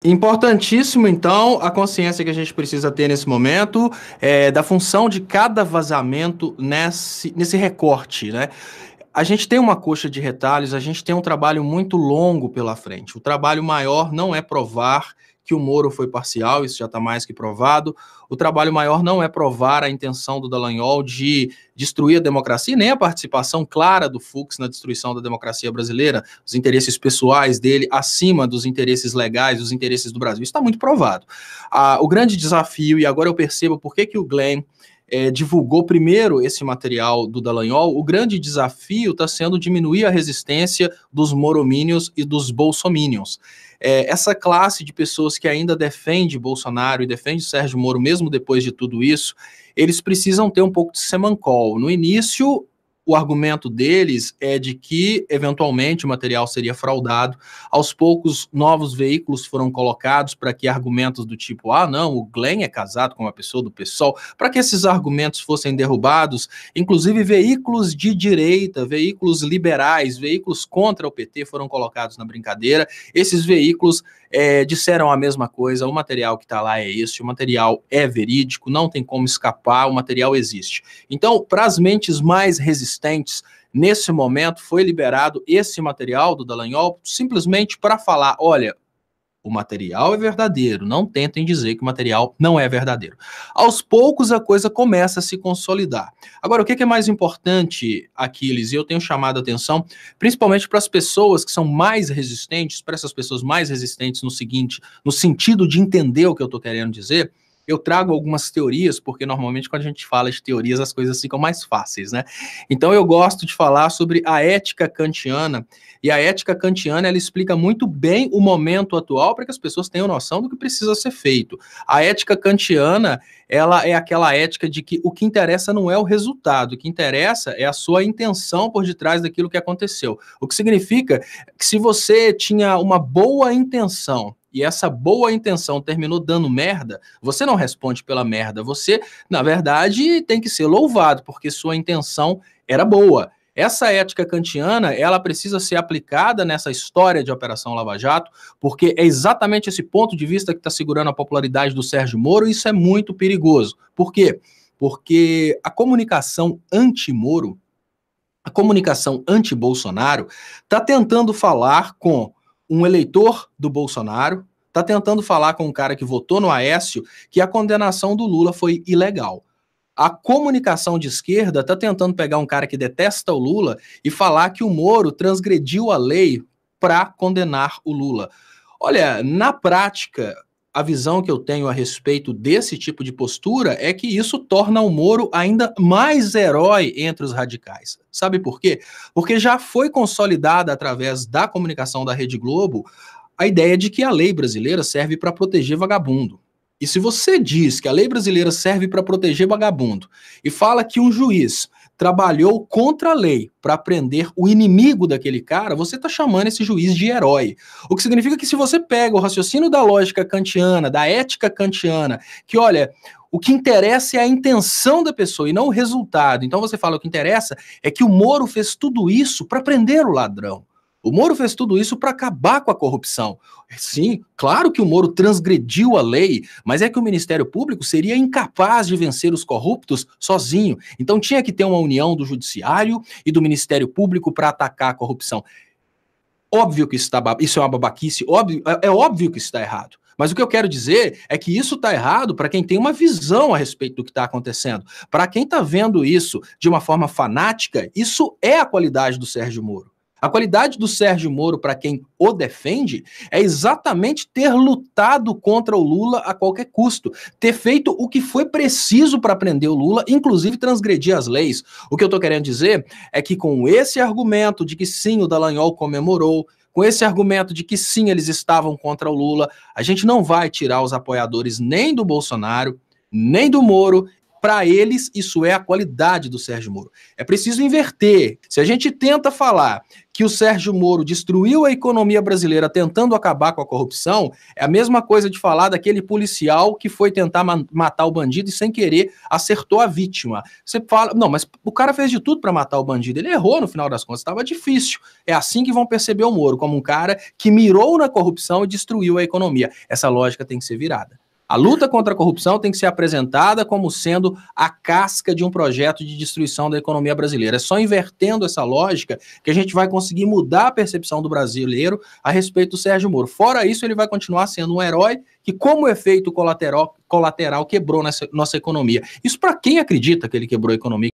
Importantíssimo, então, a consciência que a gente precisa ter nesse momento da função de cada vazamento nesse recorte, né? A gente tem uma coxa de retalhos, a gente tem um trabalho muito longo pela frente. O trabalho maior não é provar que o Moro foi parcial, isso já está mais que provado. O trabalho maior não é provar a intenção do Dallagnol de destruir a democracia, nem a participação clara do Fux na destruição da democracia brasileira, os interesses pessoais dele acima dos interesses legais, dos interesses do Brasil. Isso está muito provado. O grande desafio, e agora eu percebo por que o Glenn divulgou primeiro esse material do Dallagnol, o grande desafio está sendo diminuir a resistência dos moromínios e dos bolsomínios. Essa classe de pessoas que ainda defende Bolsonaro e defende Sérgio Moro, mesmo depois de tudo isso, eles precisam ter um pouco de semancol. No início, o argumento deles é de que, eventualmente, o material seria fraudado. Aos poucos, novos veículos foram colocados para que argumentos do tipo, não, o Glenn é casado com uma pessoa do PSOL, para que esses argumentos fossem derrubados, inclusive veículos de direita, veículos liberais, veículos contra o PT foram colocados na brincadeira. Esses veículos disseram a mesma coisa, o material que está lá é esse, o material é verídico, não tem como escapar, o material existe. Então, para as mentes mais resistentes, nesse momento foi liberado esse material do Dallagnol simplesmente para falar, olha, o material é verdadeiro, não tentem dizer que o material não é verdadeiro. Aos poucos a coisa começa a se consolidar. Agora, o que é mais importante, Aquiles, e eu tenho chamado a atenção, principalmente para as pessoas que são mais resistentes, para essas pessoas mais resistentes no sentido de entender o que eu estou querendo dizer, eu trago algumas teorias, porque normalmente quando a gente fala de teorias as coisas ficam mais fáceis, né? Então eu gosto de falar sobre a ética kantiana, e a ética kantiana ela explica muito bem o momento atual para que as pessoas tenham noção do que precisa ser feito. A ética kantiana, ela é aquela ética de que o que interessa não é o resultado, o que interessa é a sua intenção por detrás daquilo que aconteceu. O que significa que se você tinha uma boa intenção e essa boa intenção terminou dando merda, você não responde pela merda, você, na verdade, tem que ser louvado, porque sua intenção era boa. Essa ética kantiana, ela precisa ser aplicada nessa história de Operação Lava Jato, porque é exatamente esse ponto de vista que está segurando a popularidade do Sérgio Moro, e isso é muito perigoso. Por quê? Porque a comunicação anti-Moro, a comunicação anti-Bolsonaro, está tentando falar com um eleitor do Bolsonaro, está tentando falar com um cara que votou no Aécio que a condenação do Lula foi ilegal. A comunicação de esquerda está tentando pegar um cara que detesta o Lula e falar que o Moro transgrediu a lei para condenar o Lula. Olha, na prática, a visão que eu tenho a respeito desse tipo de postura é que isso torna o Moro ainda mais herói entre os radicais. Sabe por quê? Porque já foi consolidada através da comunicação da Rede Globo a ideia de que a lei brasileira serve para proteger vagabundo. E se você diz que a lei brasileira serve para proteger vagabundo e fala que um juiz trabalhou contra a lei para prender o inimigo daquele cara, você está chamando esse juiz de herói. O que significa que se você pega o raciocínio da lógica kantiana, da ética kantiana, que olha, o que interessa é a intenção da pessoa e não o resultado. Então você fala o que interessa é que o Moro fez tudo isso para prender o ladrão. O Moro fez tudo isso para acabar com a corrupção. Sim, claro que o Moro transgrediu a lei, mas é que o Ministério Público seria incapaz de vencer os corruptos sozinho. Então tinha que ter uma união do Judiciário e do Ministério Público para atacar a corrupção. Óbvio que isso é uma babaquice, é óbvio que isso está errado. Mas o que eu quero dizer é que isso está errado para quem tem uma visão a respeito do que está acontecendo. Para quem está vendo isso de uma forma fanática, isso é a qualidade do Sérgio Moro. A qualidade do Sérgio Moro, para quem o defende, é exatamente ter lutado contra o Lula a qualquer custo, ter feito o que foi preciso para prender o Lula, inclusive transgredir as leis. O que eu estou querendo dizer é que com esse argumento de que sim, o Dallagnol comemorou, com esse argumento de que sim, eles estavam contra o Lula, a gente não vai tirar os apoiadores nem do Bolsonaro, nem do Moro Para eles, isso é a qualidade do Sérgio Moro. É preciso inverter. Se a gente tenta falar que o Sérgio Moro destruiu a economia brasileira tentando acabar com a corrupção, é a mesma coisa de falar daquele policial que foi tentar matar o bandido e sem querer acertou a vítima. Você fala, não, mas o cara fez de tudo para matar o bandido, ele errou no final das contas, estava difícil. É assim que vão perceber o Moro, como um cara que mirou na corrupção e destruiu a economia. Essa lógica tem que ser virada. A luta contra a corrupção tem que ser apresentada como sendo a casca de um projeto de destruição da economia brasileira. É só invertendo essa lógica que a gente vai conseguir mudar a percepção do brasileiro a respeito do Sérgio Moro. Fora isso, ele vai continuar sendo um herói que, como efeito colateral quebrou nossa economia. Isso para quem acredita que ele quebrou a economia,